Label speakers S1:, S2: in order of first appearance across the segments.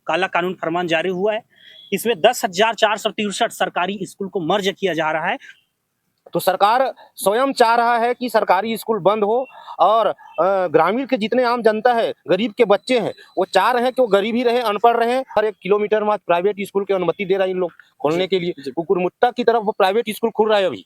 S1: काला कानून फरमान जारी हुआ है। इसमें 10,463 सरकारी स्कूल को मर्ज किया जा रहा है।
S2: तो सरकार स्वयं चाह रहा है कि सरकारी स्कूल बंद हो और ग्रामीण के जितने आम जनता है, गरीब के बच्चे हैं, वो चाह रहे हैं कि वो गरीब ही रहे, अनपढ़ रहे। हर 1 किलोमीटर में प्राइवेट स्कूल की अनुमति दे रहा है इन लोग खोलने के लिए। कुकुरमुट्टा की तरफ वो प्राइवेट स्कूल खुल रहा है अभी।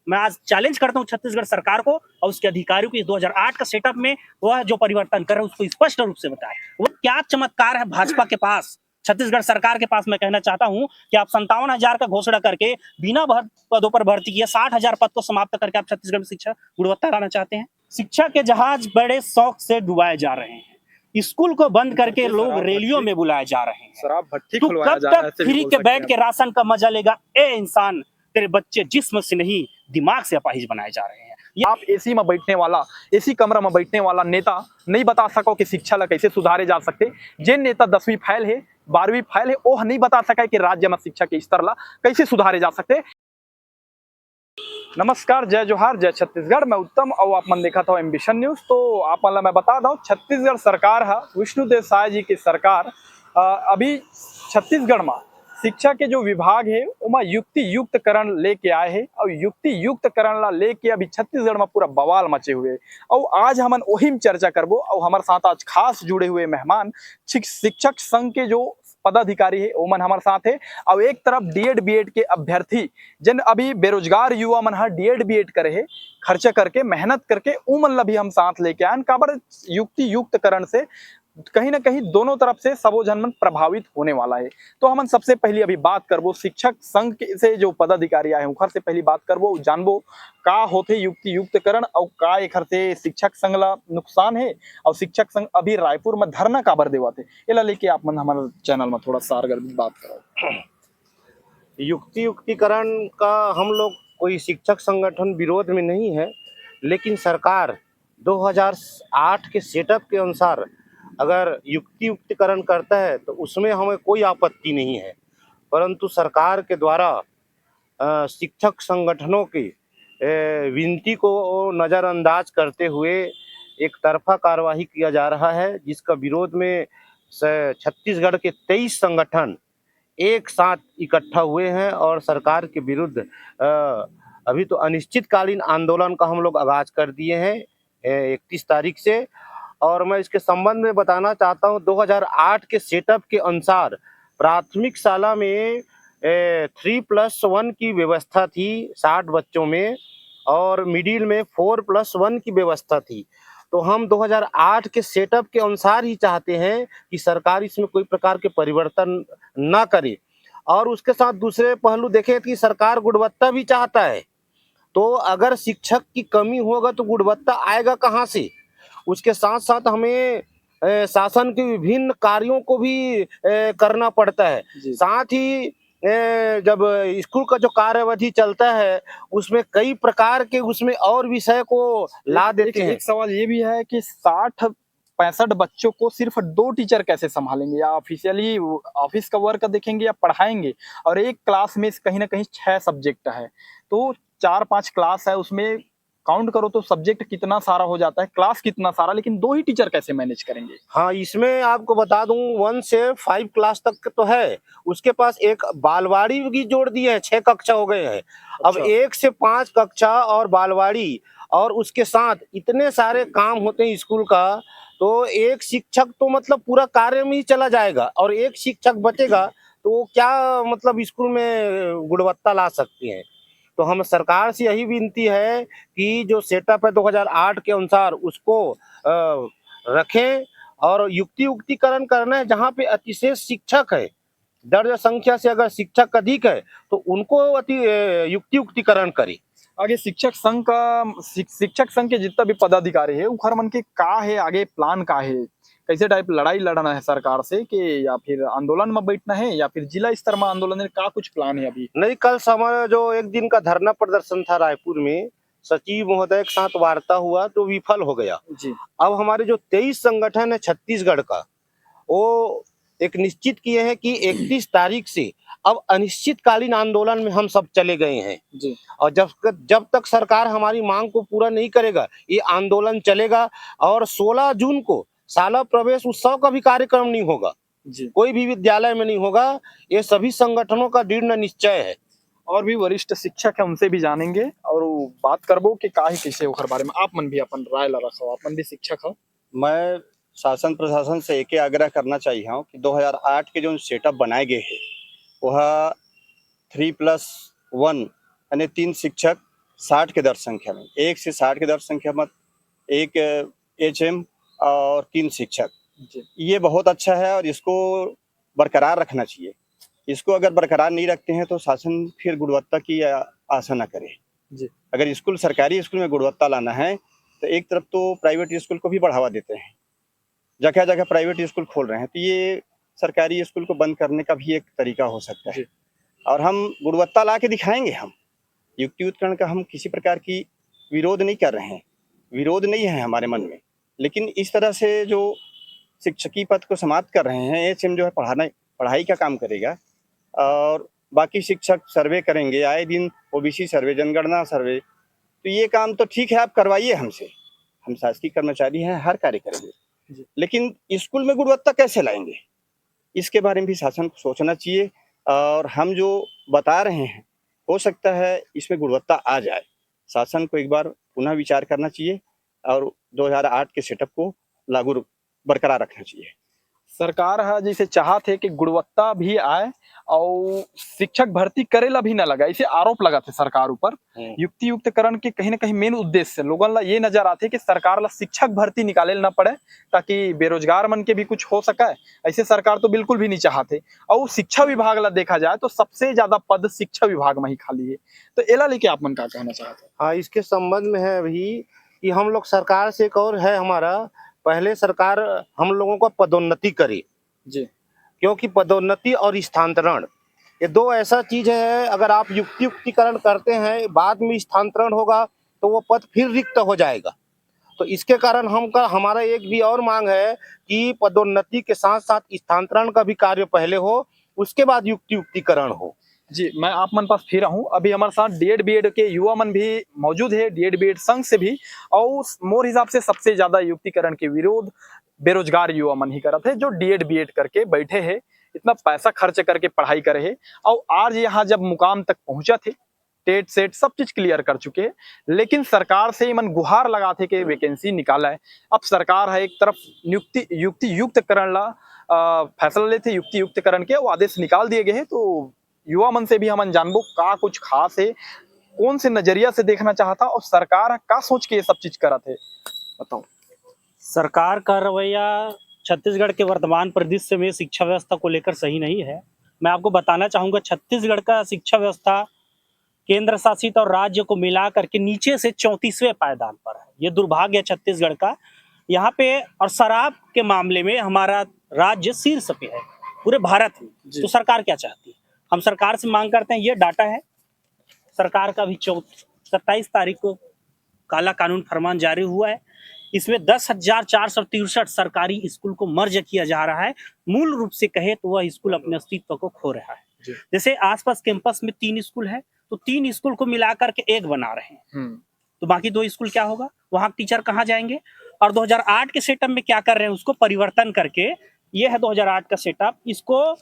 S1: मैं आज चैलेंज करता हूं छत्तीसगढ़ सरकार को और उसके अधिकारियों को, 2008 का सेटअप में वह जो परिवर्तन कर रहे हैं उसको स्पष्ट रूप से बताएं। वो क्या चमत्कार है भाजपा के पास, छत्तीसगढ़ सरकार के पास। मैं कहना चाहता हूं कि आप 57,000 का घोषणा करके बिना पदों पर भर्ती किए 60,000 पद को समाप्त करके आप छत्तीसगढ़ में शिक्षा गुणवत्ता लाना चाहते हैं। शिक्षा के जहाज बड़े शौक से डुबाए जा रहे हैं। स्कूल को बंद करके लोग रैलियों में बुलाए जा रहे हैं।
S3: शराब भट्टी
S1: तू
S3: खुलवाया
S1: कब
S3: जा रहा है,
S1: तक फ्री के बैठ के राशन का मजा लेगा? ए इंसान, तेरे बच्चे जिस्म से नहीं दिमाग से अपाहिज बनाए जा रहे हैं।
S3: आप एसी में बैठने वाला, एसी कमरा में बैठने वाला नेता नहीं बता सको कि शिक्षा ला कैसे सुधारे जा सकते। जे नेता 10वीं फेल है, 12वीं फेल है, वो नहीं बता सका कि राज्य में शिक्षा के स्तर ला कैसे सुधारे जा सकते। नमस्कार, जय जोहार, जय छत्तीसगढ़। मैं उत्तम और आप मन देखा था एम्बिशन न्यूज। तो आप वाला मैं बता दूं, छत्तीसगढ़ सरकार है, विष्णुदेव साय जी की सरकार अभी छत्तीसगढ़ में शिक्षा के जो विभाग है उमा युक्ति युक्तकरण लेके आए हैं और युक्ति युक्तकरण ला लेके अभी छत्तीसगढ़ में पूरा बवाल मचे हुए। और आज हमन वही में चर्चा करबो और हमारे साथ आज खास जुड़े हुए मेहमान शिक्षक संघ के जो पदाधिकारी है ओमन हमारे साथ है। और एक तरफ डीएड बीएड के अभ्यर्थी जिन अभी बेरोजगार युवा मन हा डीएड बीएड करे है, खर्चा करके मेहनत करके उमन ला भी हम साथ लेके आए। काबर युक्ति युक्तकरण से कहीं ना कहीं दोनों तरफ से सबो जनमन प्रभावित होने वाला है। तो हम सबसे पहले अभी बात करबो शिक्षक संघ से जो पदाधिकारी आए उखर से पहली बात करबो, जानबो का होते युक्ति युक्तकरण और का एखर से शिक्षक संघ ला नुकसान है और शिक्षक संघ अभी रायपुर में धरना काबर देवाते। एला लेके आप मन हमारे चैनल में थोड़ा सारगर बात करो।
S2: युक्ति युक्तिकरण का हम लोग कोई शिक्षक संगठन विरोध में नहीं है, लेकिन सरकार 2008 के सेटअप के अनुसार अगर युक्ति युक्तिकरण करता है तो उसमें हमें कोई आपत्ति नहीं है। परंतु सरकार के द्वारा शिक्षक संगठनों की विनती को नज़रअंदाज करते हुए एक तरफा कार्यवाही किया जा रहा है, जिसका विरोध में छत्तीसगढ़ के 23 संगठन एक साथ इकट्ठा हुए हैं और सरकार के विरुद्ध अभी तो अनिश्चितकालीन आंदोलन का हम लोग आगाज कर दिए हैं 31 तारीख से। और मैं इसके संबंध में बताना चाहता हूं, 2008 के सेटअप के अनुसार प्राथमिक शाला में 3+1 की व्यवस्था थी 60 बच्चों में और मिडिल में 4+1 की व्यवस्था थी। तो हम 2008 के सेटअप के अनुसार ही चाहते हैं कि सरकार इसमें कोई प्रकार के परिवर्तन ना करे। और उसके साथ दूसरे पहलू देखें कि सरकार गुणवत्ता भी चाहता है, तो अगर शिक्षक की कमी होगा तो गुणवत्ता आएगा कहाँ से। उसके साथ साथ हमें शासन के विभिन्न कार्यों को भी करना पड़ता है। साथ ही जब स्कूल का जो कार्यावधि चलता है उसमें कई प्रकार के उसमें और विषय को ला देते हैं।
S3: एक सवाल ये भी है कि 60-65 बच्चों को सिर्फ 2 टीचर कैसे संभालेंगे, या ऑफिशियली ऑफिस का वर्क देखेंगे या पढ़ाएंगे। और एक क्लास में कहीं ना कहीं 6 सब्जेक्ट है, तो 4-5 क्लास है, उसमें काउंट करो तो सब्जेक्ट कितना सारा हो जाता है, क्लास कितना सारा, लेकिन 2 ही टीचर कैसे मैनेज करेंगे।
S2: हाँ, इसमें आपको बता दूं 1 से 5 क्लास तक तो है, उसके पास एक बालवाड़ी भी जोड़ दी है, 6 कक्षा हो गए हैं। अब 1 से 5 कक्षा और बालवाड़ी और उसके साथ इतने सारे काम होते हैं स्कूल का, तो एक शिक्षक तो मतलब पूरा कार्य में ही चला जाएगा और एक शिक्षक बचेगा तो वो क्या मतलब स्कूल में गुणवत्ता ला सकते हैं। तो हम सरकार से यही विनती है कि जो सेटअप है 2008 के अनुसार उसको रखें और युक्ति युक्तिकरण करना है। जहाँ पे अतिशेष शिक्षक है, दर्ज संख्या से अगर शिक्षक अधिक है तो उनको युक्ति युक्तिकरण करें।
S3: आगे शिक्षक संघ के जितना भी पदाधिकारी है उखर मन के का है आगे प्लान का है, कैसे टाइप लड़ाई लड़ना है सरकार से कि या फिर आंदोलन में बैठना है या फिर जिला स्तर में आंदोलन है, का कुछ प्लान है अभी?
S2: नहीं, कल समय जो एक दिन का धरना प्रदर्शन था रायपुर में, सचिव महोदय के साथ वार्ता हुआ तो विफल हो गया जी। अब हमारे जो 23 संगठन है छत्तीसगढ़ का, वो एक निश्चित किए हैं कि 31 तारीख से अब अनिश्चितकालीन आंदोलन में हम सब चले गए हैं जी। और जब तक सरकार हमारी मांग को पूरा नहीं करेगा ये आंदोलन चलेगा। और 16 जून को शाला प्रवेश उत्सव का भी कार्यक्रम नहीं होगा।
S3: जी।
S2: कोई भी विद्यालय में नहीं होगा। ये सभी संगठनों का दृढ़ निश्चय है।
S3: और भी वरिष्ठ शिक्षक है, उनसे भी जानेंगे और वो बात करबो कि काहे कैसे ओकर बारे में आप मन भी अपन राय ला रखो, आप मन भी शिक्षक हो।
S4: मैं शासन प्रशासन से एक आग्रह करना चाहिए हूँ कि 2008 के जो सेटअप बनाए गए हैं वह 3+1 यानी 3 शिक्षक 60 के दर संख्या में, 1 से 60 के दर संख्या में 1 एचएम और 3 शिक्षक,
S3: जी।
S4: ये बहुत अच्छा है और इसको बरकरार रखना चाहिए। इसको अगर बरकरार नहीं रखते हैं तो शासन फिर गुणवत्ता की आशा न करे।
S3: जी।
S4: अगर स्कूल सरकारी स्कूल में गुणवत्ता लाना है तो एक तरफ तो प्राइवेट स्कूल को भी बढ़ावा देते हैं, जगह जगह प्राइवेट स्कूल खोल रहे हैं, तो ये सरकारी स्कूल को बंद करने का भी एक तरीका हो सकता है। और हम गुणवत्ता ला के दिखाएंगे। हम युक्तियुक्तकरण का हम किसी प्रकार की विरोध नहीं कर रहे हैं, विरोध नहीं है हमारे मन में, लेकिन इस तरह से जो शिक्षकी पद को समाप्त कर रहे हैं, एचएम जो है पढ़ाई का काम करेगा और बाकी शिक्षक सर्वे करेंगे, आए दिन ओबीसी सर्वे, जनगणना सर्वे, तो ये काम तो ठीक है, आप करवाइए हमसे, हम शासकीय कर्मचारी हैं, हर कार्य करेंगे, लेकिन स्कूल में गुणवत्ता कैसे लाएंगे, इसके बारे में भी शासन को सोचना चाहिए। और हम जो बता रहे हैं हो सकता है इसमें गुणवत्ता आ जाए। शासन को एक बार पुनः विचार करना चाहिए और 2008 के सेटअप को लागू बरकरार रखना चाहिए।
S3: सरकार है जैसे चाहत है कि गुणवत्ता भी आए और शिक्षक भर्ती करेला भी ना लगा, इसे आरोप लगा थे सरकार ऊपर। युक्ति युक्तकरण के कहीं ना कहीं मेन उद्देश्य लोगन ला ये नजर आते कि सरकार ला शिक्षक भर्ती निकाले ना पड़े ताकि बेरोजगार मन के भी कुछ हो सके। ऐसे सरकार तो बिल्कुल भी नहीं चाहते। और शिक्षा विभाग ला देखा जाए तो सबसे ज्यादा पद शिक्षा विभाग में ही खाली है, तो एला लेके आप मन का कहना चाहते हैं?
S2: हाँ, इसके संबंध में है अभी कि हम लोग सरकार से एक और है हमारा, पहले सरकार हम लोगों को पदोन्नति करे
S3: जी।
S2: क्योंकि पदोन्नति और स्थानांतरण ये दो ऐसा चीज है, अगर आप युक्तियुक्तिकरण करते हैं बाद में स्थानांतरण होगा तो वो पद फिर रिक्त हो जाएगा। तो इसके कारण हमारा एक भी और मांग है कि पदोन्नति के साथ साथ स्थानांतरण का भी कार्य पहले हो, उसके बाद युक्तियुक्तिकरण हो।
S3: जी, मैं आप मन पास फिर हूँ। अभी हमारे साथ डीएड बीएड के युवा मन भी मौजूद है, डीएड बीएड संघ से भी। और मोर हिसाब से सबसे ज्यादा युक्तिकरण के विरोध बेरोजगार युवा मन ही करत है, जो डीएड बीएड करके बैठे हैं, इतना पैसा खर्च करके पढ़ाई करे है और आज यहाँ जब मुकाम तक पहुंचा थे, टेट सेट सब चीज क्लियर कर चुके हैं, लेकिन सरकार से मन गुहार लगा थे कि वैकेंसी निकाला है। अब सरकार है एक तरफ युक्ति युक्तकरण ला फैसला लेते, युक्ति युक्तकरण के वो आदेश निकाल दिए गए हैं। तो युवा मन से भी हमन जानबो का कुछ खास है, कौन से नजरिया से देखना चाहता और सरकार का सोच के ये सब चीज करा थे, बताओ।
S1: सरकार का रवैया छत्तीसगढ़ के वर्तमान परिदृश्य में शिक्षा व्यवस्था को लेकर सही नहीं है। मैं आपको बताना चाहूंगा, छत्तीसगढ़ का शिक्षा व्यवस्था केंद्र शासित और राज्य को मिला करके नीचे से 34वें पायदान पर है। ये दुर्भाग्य है छत्तीसगढ़ का यहाँ पे। और शराब के मामले में हमारा राज्य शीर्ष पे है पूरे भारत में। तो सरकार क्या चाहती है? हम सरकार से मांग करते हैं, ये डाटा है सरकार का भी 27 तारीख को काला कानून फरमान जारी हुआ है। इसमें 10,463 सरकारी स्कूल को मर्ज किया जा रहा है। मूल रूप से कहे तो वह स्कूल अपने अस्तित्व को खो रहा है। जैसे आसपास कैंपस में 3 स्कूल है तो 3 स्कूल को मिलाकर के एक बना रहे हैं, तो बाकी 2 स्कूल क्या होगा? वहां टीचर कहाँ जाएंगे? और 2008 के सेटअप में क्या कर रहे हैं, उसको परिवर्तन करके, ये है 2008 का सेटअप, इसको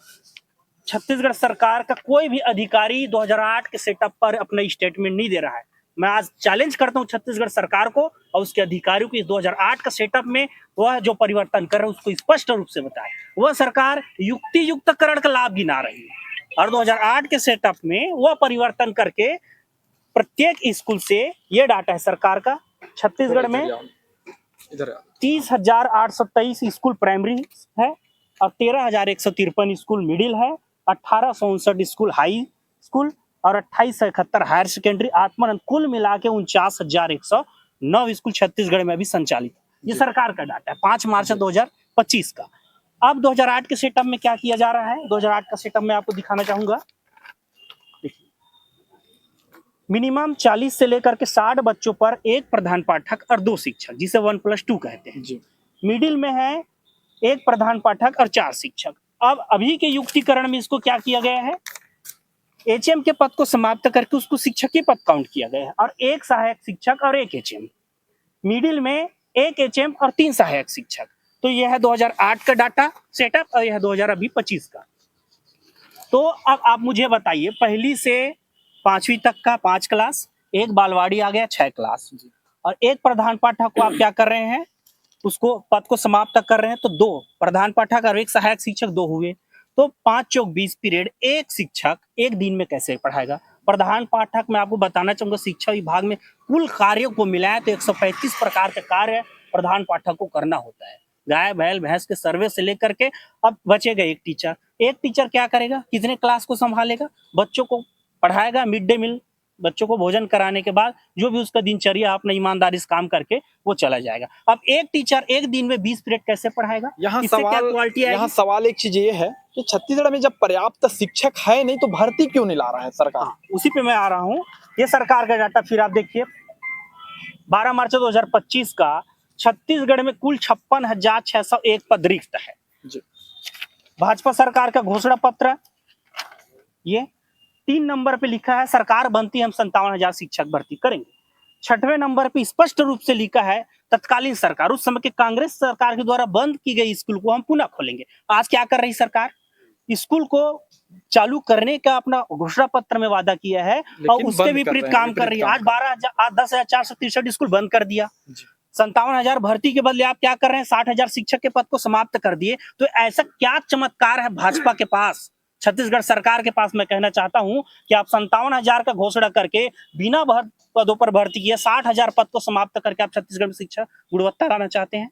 S1: छत्तीसगढ़ सरकार का कोई भी अधिकारी 2008 के सेटअप पर अपना स्टेटमेंट नहीं दे रहा है। मैं आज चैलेंज करता हूं छत्तीसगढ़ सरकार को और उसके अधिकारियों को, इस 2008 का सेटअप में वह जो परिवर्तन कर रहे हैं उसको स्पष्ट रूप से बताए। वह सरकार युक्ति युक्तकरण का लाभ गिना रही है और 2008 के सेटअप में वह परिवर्तन करके प्रत्येक स्कूल से, ये डाटा है सरकार का, छत्तीसगढ़ में 30,823 स्कूल प्राइमरी है और 13,153 स्कूल मिडिल है, 1859 स्कूल हाई स्कूल और 2871 हायर सेकेंडरी, आत्मानंद, कुल मिला के 49,109 स्कूल छत्तीसगढ़ में अभी संचालित। ये सरकार का डाटा है 5 मार्च 2025 का। अब 2008 के सेटअप में क्या किया जा रहा है? 2008 का सेटअप में आपको दिखाना चाहूंगा। मिनिमम 40 से लेकर के 60 बच्चों पर एक प्रधान पाठक और 2 शिक्षक, जिसे 1+2 कहते हैं जी। मिडिल में है एक प्रधान पाठक और 4 शिक्षक। अब अभी के युक्तिकरण में इसको क्या किया गया है, एचएम के पद को समाप्त करके उसको शिक्षक के पद काउंट किया गया है और एक सहायक शिक्षक और एक एचएम। मिडिल में एक एचएम और 3 सहायक शिक्षक। तो यह है 2008 का डाटा सेटअप और यह है 2025 का। तो अब आप मुझे बताइए, पहली से 5वीं तक का 5 क्लास, एक बालवाड़ी आ गया 6 क्लास, और एक प्रधान पाठक को आप क्या कर रहे हैं, उसको पद को समाप्त कर रहे हैं। तो 2 प्रधान पाठक और एक सहायक शिक्षक 2 हुए, तो 5 चौक 20 पीरियड एक शिक्षक एक दिन में कैसे पढ़ाएगा। प्रधान पाठक मैं आपको बताना चाहूंगा, शिक्षा विभाग में कुल कार्यों को मिलाएं तो 135 प्रकार के कार्य प्रधान पाठक को करना होता है। गाय बैल भैंस के सर्वे से लेकर के अब बचेगा एक टीचर क्या करेगा, कितने क्लास को संभालेगा, बच्चों को पढ़ाएगा, मिड डे मील बच्चों को भोजन कराने के बाद जो भी उसका दिनचर्या अपना ईमानदारी से काम करके वो चला जाएगा। अब एक टीचर एक दिन में 20 पीरियड कैसे पढ़ाएगा,
S3: यहाँ
S1: इससे क्या क्वालिटी आएगी?
S3: यहाँ सवाल एक चीज ये है कि छत्तीसगढ़ में जब पर्याप्त शिक्षक है नहीं तो भर्ती क्यों नहीं ला रहा है सरकार?
S1: उसी पे मैं आ रहा हूँ। ये सरकार का डाटा फिर आप देखिए, 12 मार्च 2025 का छत्तीसगढ़ में कुल 56,601 पद रिक्त है।
S3: जी।
S1: भाजपा सरकार का घोषणा पत्र, ये 3 नंबर पे लिखा है सरकार बनती है हम 57,000 शिक्षक भर्ती करेंगे। 6वें नंबर पे स्पष्ट रूप से लिखा है तत्कालीन सरकार, उस समय के कांग्रेस सरकार के द्वारा बंद की गई स्कूल को हम पुनः खोलेंगे। आज क्या कर रही सरकार, स्कूल को चालू करने का अपना घोषणा पत्र में वादा किया है और उसके विपरीत काम कर रही है। आज 10,463 स्कूल बंद कर दिया, 57,000 भर्ती के बदले आप क्या कर रहे हैं, 60,000 शिक्षक के पद को समाप्त कर दिए। तो ऐसा क्या चमत्कार है भाजपा के पास, छत्तीसगढ़ सरकार के पास, मैं कहना चाहता हूं कि आप 57,000 का घोषणा करके बिना पदों पर भर्ती किए 60,000 पद को समाप्त करके आप छत्तीसगढ़ में शिक्षा गुणवत्ता लाना चाहते हैं।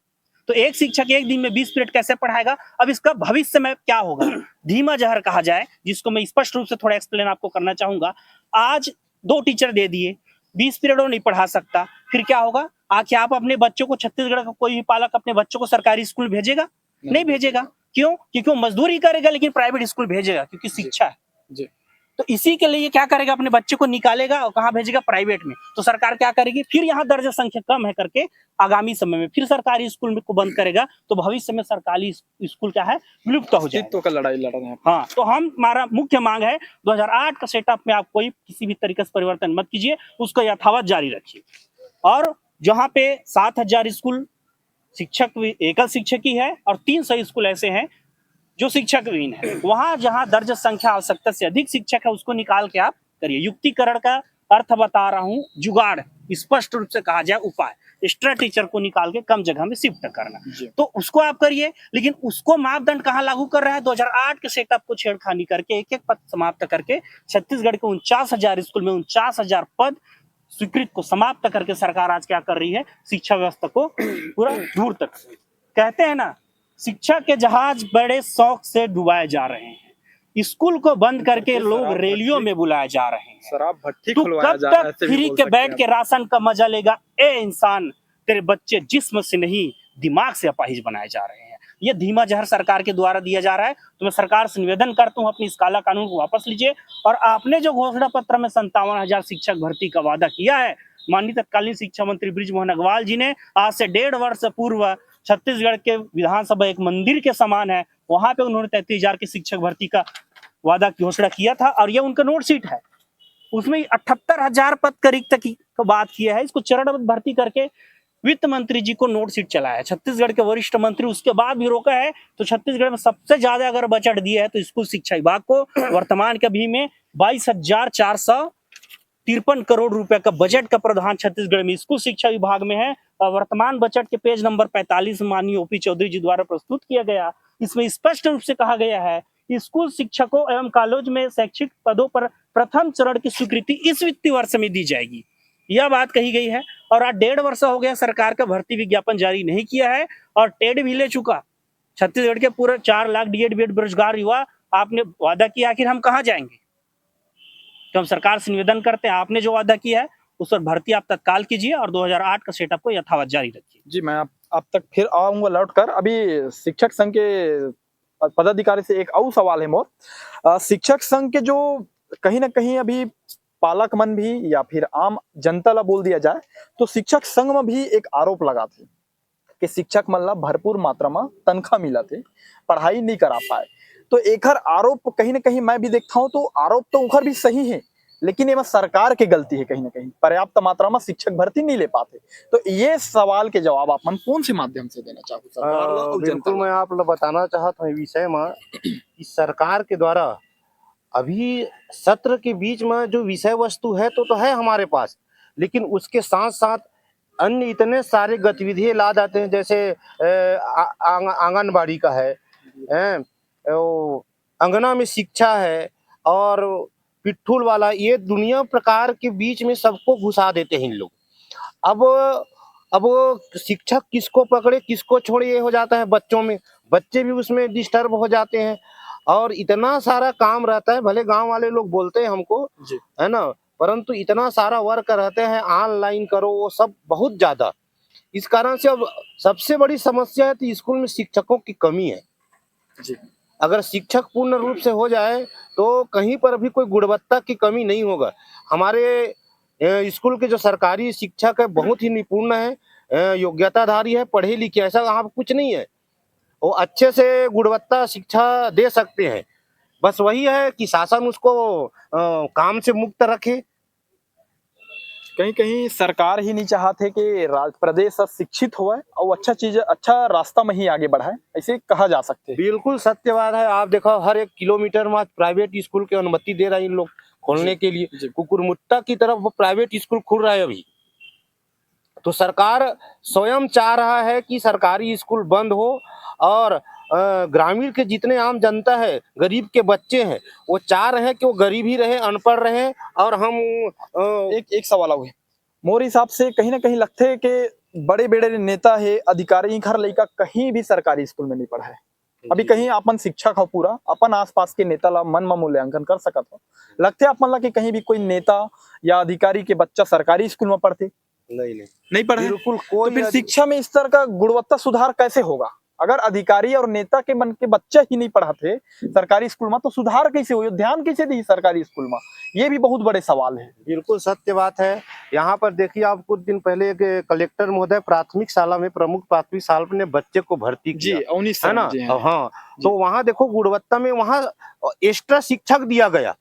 S1: तो एक शिक्षक एक दिन में 20 पीरियड कैसे पढ़ाएगा। अब इसका भविष्य में क्या होगा, धीमा जहर कहा जाए, जिसको मैं स्पष्ट रूप से थोड़ा एक्सप्लेन आपको करना चाहूंगा। आज 2 टीचर दे दिए, 20 पीरियड वो नहीं पढ़ा सकता, फिर क्या होगा। आखिर आप अपने बच्चों को, छत्तीसगढ़ का कोई भी पालक अपने बच्चों को सरकारी स्कूल भेजेगा? नहीं भेजेगा। क्यों? क्योंकि वो मजदूरी करेगा लेकिन प्राइवेट स्कूल भेजेगा, क्योंकि शिक्षा है।
S3: जी।
S1: तो इसी के लिए क्या करेगा, अपने बच्चे को निकालेगा और कहाँ भेजेगा, प्राइवेट में। तो सरकार क्या करेगी, फिर यहाँ दर्ज संख्या कम है करके आगामी समय में फिर सरकारी स्कूल को बंद करेगा। तो भविष्य में सरकारी स्कूल क्या है, विलुप्त हो जाएगा।
S3: का लड़ाई लड़ रहे हैं।
S1: हाँ, तो हमारा मुख्य मांग है 2008 का सेटअप में आप कोई किसी भी तरीके से परिवर्तन मत कीजिए, उसको यथावत जारी रखिए। और जहाँ पे 7,000 स्कूल शिक्षक एकल शिक्षक ही है और 300 स्कूल ऐसे हैं जो शिक्षक विहीन है, वहां जहां दर्ज संख्या आवश्यकता से अधिक शिक्षक है उसको निकाल के आप करिए। युक्तिकरण का अर्थ बता रहा हूं, जुगाड़, स्पष्ट रूप से कहा जाए उपाय, एक्स्ट्रा टीचर को निकाल के कम जगह में शिफ्ट करना, तो उसको आप करिए। लेकिन उसको मापदंड कहाँ लागू कर रहा है, 2008 के सेटअप को छेड़खानी करके एक एक पद समाप्त करके छत्तीसगढ़ के 49,000 स्कूल में 49,000 पद स्वीकृत को समाप्त करके सरकार आज क्या कर रही है, शिक्षा व्यवस्था को पूरा दूर तक, कहते हैं ना, शिक्षा के जहाज बड़े शौक से डुबाए जा रहे हैं, स्कूल को बंद करके लोग रैलियों में बुलाए जा रहे हैं,
S3: शराब भट्टी
S1: तू
S3: खुलवाया
S1: कब
S3: जा रहा है,
S1: तक फ्री के बैठ के राशन का मजा लेगा। ए इंसान, तेरे बच्चे जिस्म से नहीं दिमाग से अपाहिज बनाए जा रहे हैं। ये धीमा जहर सरकार के द्वारा दिया जा रहा है। तो मैं सरकार से निवेदन करता हूँ, अपनी इस काला कानून को वापस लीजिए। और आपने जो घोषणा पत्र में 57,000 शिक्षक भर्ती का वादा किया है, माननीय तत्कालीन शिक्षा मंत्री बृजमोहन अग्रवाल जी ने आज से 1.5 वर्ष पूर्व छत्तीसगढ़ के विधानसभा एक मंदिर के समान है, वहां पे उन्होंने 33,000 की शिक्षक भर्ती का वादा की घोषणा किया था। और ये उनका नोट शीट है, उसमें 78,000 पद का रिक्त की तो बात किया है। इसको चरणबद्ध भर्ती करके वित्त मंत्री जी को नोट शीट चलाया है, छत्तीसगढ़ के वरिष्ठ मंत्री, उसके बाद भी रोका है। तो छत्तीसगढ़ में सबसे ज्यादा अगर बजट दिया है तो स्कूल शिक्षा विभाग को, वर्तमान के अभी में 22,453 करोड़ रुपए का बजट का प्रावधान छत्तीसगढ़ में स्कूल शिक्षा विभाग में है। और वर्तमान बजट के पेज नंबर 45 माननीय ओपी चौधरी जी द्वारा प्रस्तुत किया गया, इसमें स्पष्ट रूप से कहा गया है कि स्कूल शिक्षकों एवं कॉलेज में शैक्षिक पदों पर प्रथम चरण की स्वीकृति इस वित्तीय वर्ष में दी जाएगी, यह बात कही गई है। और आज 1.5 वर्ष हो गया सरकार का भर्ती विज्ञापन जारी नहीं किया है और टेड भी ले चुका। छत्तीसगढ़ के पूरे 4 लाख डीएड बीएड बेरोजगार युवा आपने वादा किया, आखिर हम कहाँ जाएंगे। तो हम सरकार से निवेदन करते हैं, आपने जो वादा किया है उस पर भर्ती आप तत्काल कीजिए और 2008 का सेटअप को यथावत जारी रखिए।
S3: जी, मैं आप तक फिर आऊंगा लौट कर। अभी शिक्षक संघ के पदाधिकारी से एक और सवाल है मोर। शिक्षक संघ के जो कहीं ना कहीं अभी पालक मन भी या फिर आम जनता ला बोल दिया जाए तो शिक्षक संघ में भी एक आरोप लगा थे कि शिक्षक मन ला भरपूर मात्रा में तनख्वाह मिला थे, पढ़ाई नहीं करा पाए। तो एकर आरोप कहीं ना कहीं मैं भी देखता हूँ तो आरोप तो उखर भी सही है, लेकिन ये बस सरकार की गलती है, कहीं ना कहीं पर्याप्त मात्रा में शिक्षक भर्ती नहीं ले पाते। तो ये सवाल के जवाब आप मन कौन से माध्यम से देना चाहो सरकार ला और जनता
S2: बिल्कुल,
S3: ला?
S2: मैं आप लोग बताना चाहता हूँ विषय में कि सरकार के द्वारा अभी सत्र के बीच में जो विषय वस्तु है तो है हमारे पास, लेकिन उसके साथ साथ अन्य इतने सारे गतिविधियां ला जाते हैं, जैसे आंगनबाड़ी का है, वो अंगना में शिक्षा है, और पिट्ठूल वाला, ये दुनिया प्रकार के बीच में सबको घुसा देते हैं इन लोग। अब शिक्षक किसको पकड़े किसको छोड़े ये हो जाता है, बच्चों में, बच्चे भी उसमें डिस्टर्ब हो जाते हैं, और इतना सारा काम रहता है। भले गांव वाले लोग बोलते हैं हमको, है ना, परंतु इतना सारा वर्क रहते हैं, ऑनलाइन करो, वो सब बहुत ज्यादा। इस कारण से अब सबसे बड़ी समस्या है कि स्कूल में शिक्षकों की कमी है।
S3: जी।
S2: अगर शिक्षक पूर्ण रूप से हो जाए तो कहीं पर भी कोई गुणवत्ता की कमी नहीं होगा। हमारे स्कूल के जो सरकारी शिक्षक है बहुत ही निपुण है, योग्यताधारी है, पढ़े लिखे, ऐसा यहाँ कुछ नहीं है, वो अच्छे से गुणवत्ता शिक्षा दे सकते हैं। बस वही है कि शासन उसको काम से मुक्त रखे।
S3: कहीं कहीं सरकार ही नहीं चाहते कि प्रदेश शिक्षित हो और अच्छा चीज, अच्छा रास्ता में ही आगे बढ़ाए, ऐसे कहा जा सकते हैं।
S2: बिल्कुल सत्य बात है। आप देखो हर 1 किलोमीटर में प्राइवेट स्कूल की अनुमति दे रहा है इन लोग खोलने के लिए। कुकुरमुट्टा की तरफ वो प्राइवेट स्कूल खुल रहा है अभी। तो सरकार स्वयं चाह रहा है कि सरकारी स्कूल बंद हो, और ग्रामीण के जितने आम जनता है, गरीब के बच्चे हैं, वो चाह रहे हैं कि वो गरीब ही रहे, अनपढ़ रहे। और हम
S3: एक सवाल हुए मोर हिसाब से कहीं ना कहीं लगते है कि बड़े बड़े नेता है, अधिकारी घर लड़का कहीं भी सरकारी स्कूल में नहीं पढ़ा है। अभी कहीं अपन शिक्षक हो पूरा अपन आसपास के नेता ला मन में मूल्यांकन कर सकत हो, लगते अपन ला कि कहीं भी कोई नेता या अधिकारी के बच्चा सरकारी स्कूल में पढ़ते नहीं पढ़े।
S2: बिल्कुल
S3: तो
S2: कोई
S3: फिर शिक्षा में इस तरह का गुणवत्ता सुधार कैसे होगा? अगर अधिकारी और नेता के मन के बच्चा ही नहीं पढ़ाते सरकारी स्कूल में, तो सुधार कैसे हो, ध्यान कैसे दी सरकारी स्कूल में? ये भी बहुत बड़े सवाल है।
S2: बिल्कुल सत्य बात है। यहाँ पर देखिए, आप कुछ दिन पहले एक कलेक्टर महोदय प्राथमिक शाला में, प्रमुख प्राथमिक शाला में बच्चे को भर्ती किया, है ना। हाँ, तो वहाँ देखो गुणवत्ता में, वहाँ एक्स्ट्रा शिक्षक दिया गया,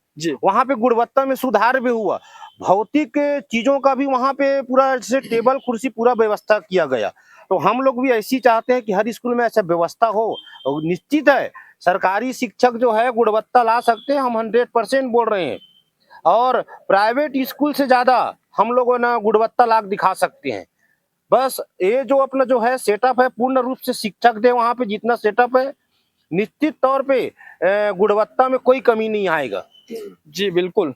S2: वहाँ पे गुणवत्ता में सुधार भी हुआ। भौतिक चीजों का भी वहाँ पे पूरा जैसे टेबल कुर्सी पूरा व्यवस्था किया गया। तो हम लोग भी ऐसी चाहते हैं कि हर स्कूल में ऐसा व्यवस्था हो। और निश्चित है सरकारी शिक्षक जो है गुणवत्ता ला सकते हैं, हम 100% बोल रहे हैं। और प्राइवेट स्कूल से ज्यादा हम लोग ना गुणवत्ता लाभ दिखा सकते हैं। बस ये जो अपना जो है सेटअप है, पूर्ण रूप से शिक्षक दे वहाँ पे जितना सेटअप है, निश्चित तौर पे गुणवत्ता में कोई कमी नहीं आएगा।
S3: जी बिल्कुल।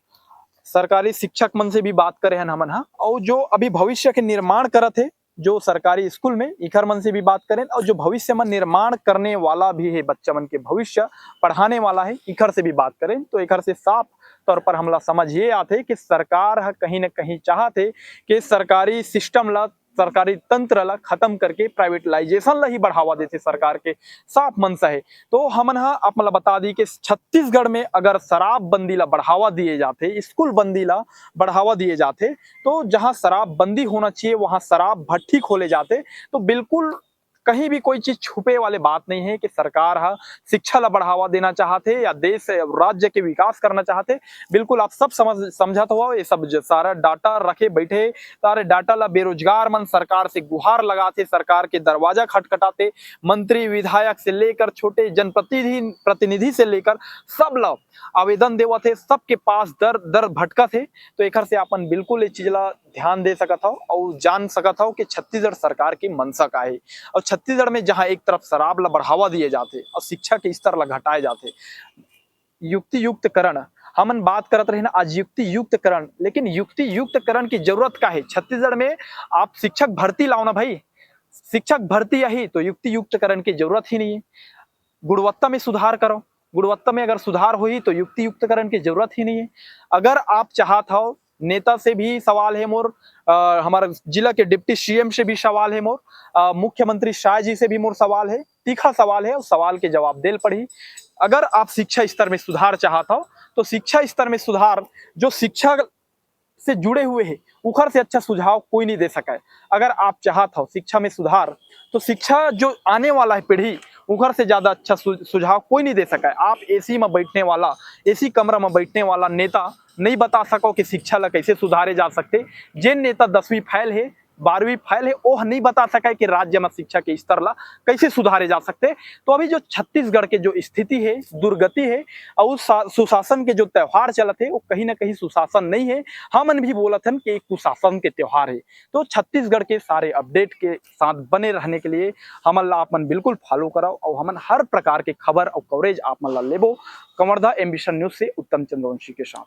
S3: सरकारी शिक्षक मन से भी बात करे हैं हमन, हाँ, और जो अभी भविष्य के निर्माण करत है जो सरकारी स्कूल में, इखर मन से भी बात करें, और जो भविष्य में निर्माण करने वाला भी है, बच्चा मन के भविष्य पढ़ाने वाला है, इखर से भी बात करें, तो इखर से साफ तौर पर हमला समझ ये आते कि सरकार कहीं न कहीं चाहते कि सरकारी सिस्टम ला, सरकारी तंत्र ला खत्म करके प्राइवेटलाइजेशन ला ही बढ़ावा देते, सरकार के साफ मनसा है। तो हमन आप मतलब बता दी कि छत्तीसगढ़ में अगर शराबबंदी ला बढ़ावा दिए जाते, स्कूल बंदी ला बढ़ावा दिए जाते, तो जहां शराबबंदी होना चाहिए वहां शराब भट्ठी खोले जाते। तो बिल्कुल कहीं भी कोई चीज छुपे वाले बात नहीं है कि सरकार शिक्षा ला बढ़ावा देना चाहते या देश राज्य के विकास करना चाहते। बिल्कुल आप सब समझत हो, ये सब सारा डाटा रखे बैठे, सारे डाटा ला बेरोजगार मन सरकार से गुहार लगाते, सरकार के दरवाजा खटखटाते, मंत्री विधायक से लेकर छोटे जनप्रतिनिधि से लेकर सब ला आवेदन देवा थे, सबके पास दर दर भटका थे। तो एक से अपन बिल्कुल ये चीज ला ध्यान दे सकत हो और जान सकत हो कि छत्तीसगढ़ सरकार की मंशा का है। और छत्तीसगढ़ में जहां एक तरफ शराब ला बढ़ावा दिए जाते और शिक्षा के स्तर ला घटाए जाते, युक्ति युक्तकरण हमन बात करत रहे ना आज, युक्ति युक्तकरण, लेकिन युक्ति युक्तकरण की जरूरत का है छत्तीसगढ़ में? आप शिक्षक भर्ती लाओ ना भाई, शिक्षक भर्ती यही तो युक्ति युक्तकरण की जरूरत ही नहीं है। गुणवत्ता में सुधार करो, गुणवत्ता में अगर सुधार हुई तो युक्ति युक्तकरण की जरूरत ही नहीं है। अगर आप चाहत हो, नेता से भी सवाल है मोर, हमारा जिला के डिप्टी सीएम से भी सवाल है मोर, मुख्यमंत्री शाह जी से भी मोर सवाल है, तीखा सवाल है, उस सवाल के जवाब देल पड़ी। अगर आप शिक्षा स्तर में सुधार चाहता हो तो शिक्षा स्तर में सुधार जो शिक्षा से जुड़े हुए हैं उखर से अच्छा सुझाव कोई नहीं दे सका है। अगर आप चाहत हो शिक्षा में सुधार तो शिक्षा जो आने वाला है पीढ़ी उखर से ज्यादा अच्छा सुझाव कोई नहीं दे सका है। आप एसी में बैठने वाला, एसी कमरा में बैठने वाला नेता नहीं बता सको कि शिक्षा ला कैसे सुधारे जा सकते। जे नेता 10वीं फैल है, 12वीं फैल है, वो नहीं बता सका है कि राज्य में शिक्षा के स्तर ला कैसे सुधारे जा सकते। तो अभी जो छत्तीसगढ़ के जो स्थिति है, दुर्गति है, और सुशासन के जो त्योहार चलत है वो कहीं ना कहीं सुशासन नहीं है, हमन भी बोलत हन कि एक कुशासन के त्योहार है। तो छत्तीसगढ़ के सारे अपडेट के साथ बने रहने के लिए हमन ला आप मन बिल्कुल फॉलो कराओ, और हमन हर प्रकार के खबर और कवरेज आप मन ला लेबो। कवर्धा एम्बिशन न्यूज से उत्तम चंद्रवंशी के साथ।